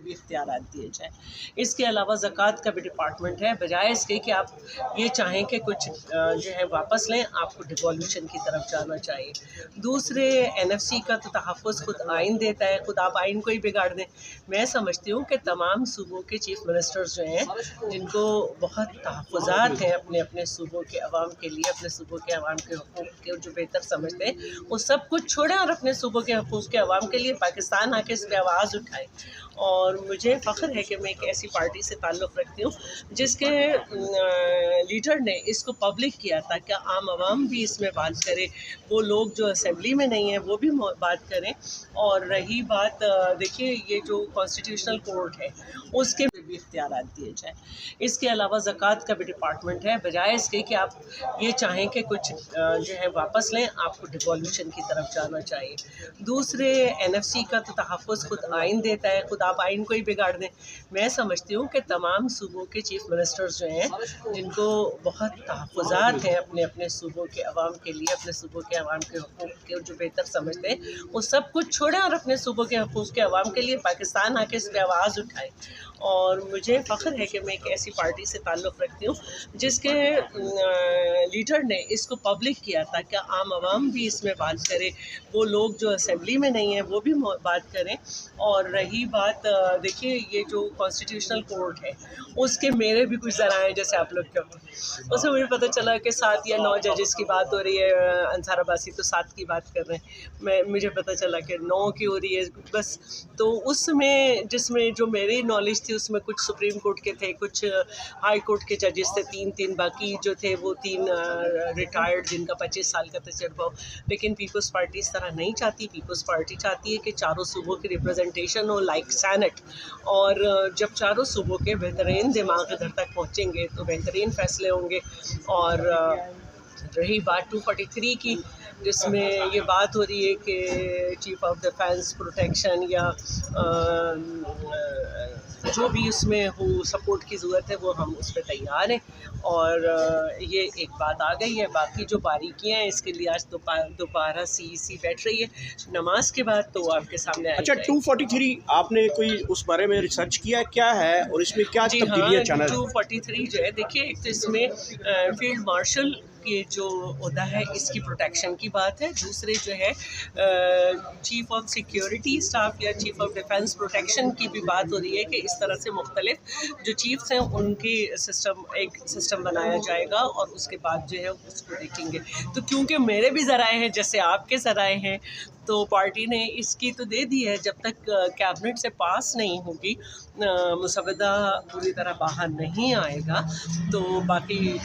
بھی اختیارات دیے جائیں۔ اس کے علاوہ زکوٰۃ کا بھی ڈپارٹمنٹ ہے، بجائے اس کے کہ آپ یہ چاہیں کہ کچھ جو ہے واپس لیں، آپ کو ڈیوالوشن کی طرف جانا چاہیے۔ دوسرے NFC کا تو تحفظ خود آئین دیتا ہے، خود آپ آئین کو ہی بگاڑ دیں۔ میں سمجھتی ہوں کہ تمام صوبوں کے چیف منسٹرز جو ہیں، جن کو بہت تحفظات ہیں اپنے اپنے صوبوں کے عوام کے لیے، اپنے صوبوں کے عوام کے حقوق کے جو بہتر سمجھتے ہیں، وہ سب کچھ چھوڑیں اور اپنے صوبوں کے حقوق کے عوام کے لیے پاکستان آ کے اس پہ آواز اٹھائیں۔ اور مجھے فخر ہے کہ میں ایک ایسی پارٹی سے تعلق رکھتی ہوں جس کے لیڈر نے اس کو پبلک کیا تاکہ عام عوام بھی اس میں بات کرے، وہ لوگ جو اسمبلی میں نہیں ہیں وہ بھی بات کریں۔ اور رہی بات دیکھیے یہ جو کانسٹیٹیوشنل کورٹ ہے اس کے بھی اختیارات دیے جائیں۔ اس کے علاوہ زکوٰۃ کا بھی ڈپارٹمنٹ ہے، بجائے اس کے کہ آپ یہ چاہیں کہ کچھ جو ہے واپس لیں، آپ کو ڈیوالوشن کی طرف جانا چاہیے۔ دوسرے NFC کا تو تحفظ خود آئین دیتا ہے، خود آپ آئین کو ہی بگاڑ دیں۔ میں سمجھتی ہوں کہ تمام صوبوں کے چیف منسٹرز جو ہیں، جن کو بہت تحفظات ہیں اپنے اپنے صوبوں کے عوام کے لیے، اپنے صوبوں کے عوام کے حقوق کے جو بہتر سمجھتے ہیں، وہ سب کچھ چھوڑیں اور اپنے صوبوں کے حقوق کے عوام کے لیے پاکستان آ کے اس پہ آواز اٹھائیں۔ اور مجھے فخر ہے کہ میں ایک ایسی پارٹی سے تعلق رکھتی ہوں جس کے لیڈر نے اس کو پبلک کیا تاکہ عام عوام بھی اس میں بات کرے، وہ لوگ جو اسمبلی میں نہیں ہیں وہ بھی بات کریں۔ اور رہی بات دیکھیے یہ جو کانسٹیٹیوشنل کورٹ ہے اس کے میرے بھی کچھ ذرائع ہیں، جیسے آپ لوگ کیا اس میں مجھے پتہ چلا کہ 7 یا 9 ججز کی بات ہو رہی ہے، انصار عباسی تو 7 کی بات کر رہے ہیں، مجھے پتہ چلا کہ 9 کی ہو رہی ہے بس۔ تو اس میں جس میں جو میری نالج تھی اس میں کچھ سپریم کورٹ کے تھے، کچھ ہائی کورٹ کے ججز تھے، 3 باقی جو تھے وہ 3 ریٹائرڈ جن کا 25 سال کا تجربہ ہو۔ لیکن پیپلز پارٹی اس طرح نہیں چاہتی، پیپلز پارٹی چاہتی ہے کہ چاروں صوبوں کی ریپرزنٹیشن ہو لائک سینٹ، اور جب چاروں صوبوں کے بہترین دماغ ادھر تک پہنچیں گے تو بہترین فیصلے ہوں گے۔ اور رہی بات 243 کی، جس میں یہ بات ہو رہی ہے کہ چیف آف ڈیفینس پروٹیکشن یا جو بھی اس میں ہو سپورٹ کی ضرورت ہے وہ ہم اس پہ تیار ہیں۔ اور یہ ایک بات آ گئی ہے، باقی جو باریکیاں ہیں اس کے لیے آج دوبارہ CEC بیٹھ رہی ہے نماز کے بعد، تو آپ کے سامنے اچھا 243 آپ نے کوئی اس بارے میں ریسرچ کیا کیا ہے اور اس میں کیا تبدیلیاں چاہنا ہے؟ 243 جو ہے دیکھیے، ایک تو اس میں فیلڈ مارشل کی جو عہدہ ہے اس کی پروٹیکشن کی بات ہے، دوسرے جو ہے چیف آف سیکیورٹی اسٹاف یا چیف آف ڈیفینس پروٹیکشن کی بھی بات ہو رہی ہے کہ اس طرح سے مختلف جو چیفز ہیں ان کی ایک سسٹم بنایا جائے گا، اور اس کے بعد جو ہے اس کو دیکھیں گے۔ تو کیونکہ میرے بھی ذرائع ہیں جیسے آپ کے ذرائع ہیں، تو پارٹی نے اس کی تو دے دی ہے، جب تک کیبنٹ سے پاس نہیں ہوگی، مسودہ پوری طرح باہر نہیں آئے گا، تو باقی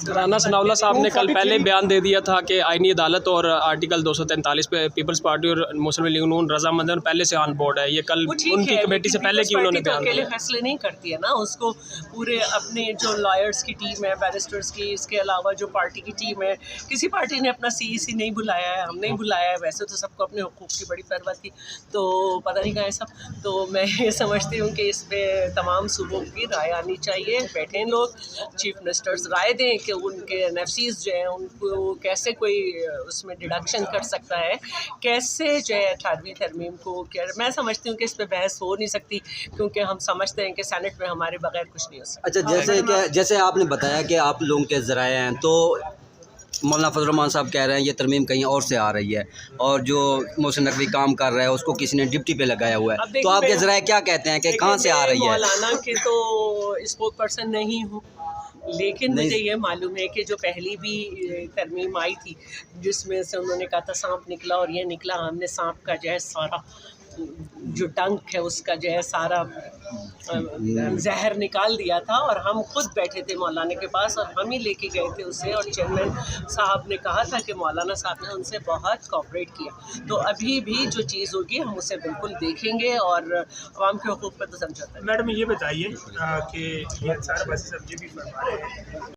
رانا ثناء اللہ صاحب نے کل پہلے بیان دے دیا تھا کہ آئینی عدالت اور آرٹیکل 243 پہ پیپلز پارٹی اور مسلم لیگ نون رضامند پہلے سے آن بورڈ ہے۔ یہ کل ان کی کمیٹی سے پہلے کی انہوں نے بیان دیا۔ فیصلے نہیں کرتی ہے نا، اس کو پورے اپنے جو لائرز کی ٹیم ہے، بیرسٹرز کی، اس کے علاوہ جو پارٹی کی ٹیم ہے، کسی پارٹی نے اپنا CEC نہیں بلایا ہے، ہم نہیں بلایا ہے، ویسے تو سب کو اپنے حقوق کی بڑی پرواہ تھی، تو پتہ نہیں کہاں ہے سب۔ تو میں یہ سمجھتی ہوں کہ اس پہ تمام صوبوں کی رائے آنی چاہیے، بیٹھیں لوگ، چیف منسٹرز رائے دیں کہ ان کے NFCs جو ہیں ان کو کیسے کوئی اس میں ڈیڈکشن کر سکتا ہے، کیسے جو ہے 18ویں ترمیم کو میں سمجھتی ہوں کہ اس پہ بحث ہو نہیں سکتی، کیونکہ ہم سمجھتے ہیں کہ سینٹ میں ہمارے بغیر کچھ نہیں ہو سکتا۔ اچھا جیسے آپ نے بتایا کہ آپ لوگوں کے ذرائع ہیں، تو مولانا فضل الرحمان صاحب کہہ رہے ہیں یہ ترمیم کہیں اور سے آ رہی ہے، اور جو محسن نقوی کام کر رہا ہے اس کو کسی نے ڈپٹی پہ لگایا ہوا ہے، تو آپ کے ذرائع کیا کہتے ہیں کہ کہاں سے آ رہی ہے؟ مولانا کے تو اسپوک پرسن نہیں ہوں، لیکن مجھے یہ معلوم ہے کہ جو پہلی بھی ترمیم آئی تھی جس میں سے انہوں نے کہا تھا سانپ نکلا، اور یہ نکلا، ہم نے سانپ کا جو ہے سارا جو ڈنک ہے اس کا جو ہے سارا زہر نکال دیا تھا، اور ہم خود بیٹھے تھے مولانا کے پاس اور ہم ہی لے کے گئے تھے اسے، اور چیئرمین صاحب نے کہا تھا کہ مولانا صاحب نے ان سے بہت کوآپریٹ کیا۔ تو ابھی بھی جو چیز ہوگی ہم اسے بالکل دیکھیں گے، اور عوام کے حقوق پہ تو سمجھوتا ہے۔ میڈم یہ بتائیے کہ یہ انصار عباسی صاحب جی بھی فرما رہے ہیں